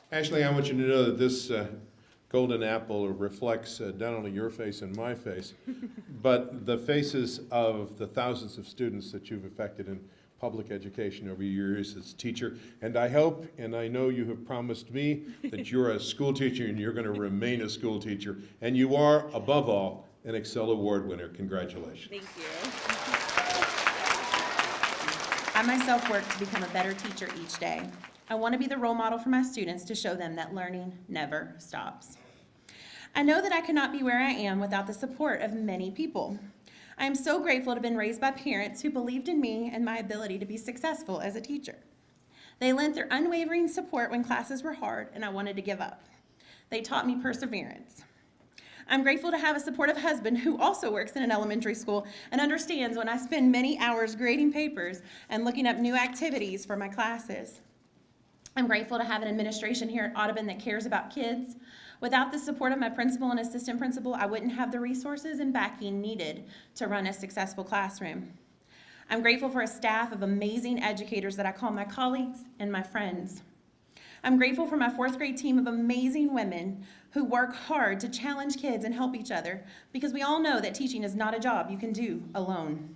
Ashley, I want you to know that this golden apple reflects not only your face and my face, but the faces of the thousands of students that you've affected in public education over years as teacher. And I hope, and I know you have promised me, that you're a school teacher and you're going to remain a school teacher. And you are, above all, an ExCEL Award winner. Congratulations. Thank you. I myself work to become a better teacher each day. I want to be the role model for my students to show them that learning never stops. I know that I could not be where I am without the support of many people. I am so grateful to have been raised by parents who believed in me and my ability to be successful as a teacher. They lent their unwavering support when classes were hard and I wanted to give up. They taught me perseverance. I'm grateful to have a supportive husband who also works in an elementary school and understands when I spend many hours grading papers and looking up new activities for my classes. I'm grateful to have an administration here at Audubon that cares about kids. Without the support of my principal and assistant principal, I wouldn't have the resources and backing needed to run a successful classroom. I'm grateful for a staff of amazing educators that I call my colleagues and my friends. I'm grateful for my fourth grade team of amazing women who work hard to challenge kids and help each other, because we all know that teaching is not a job you can do alone.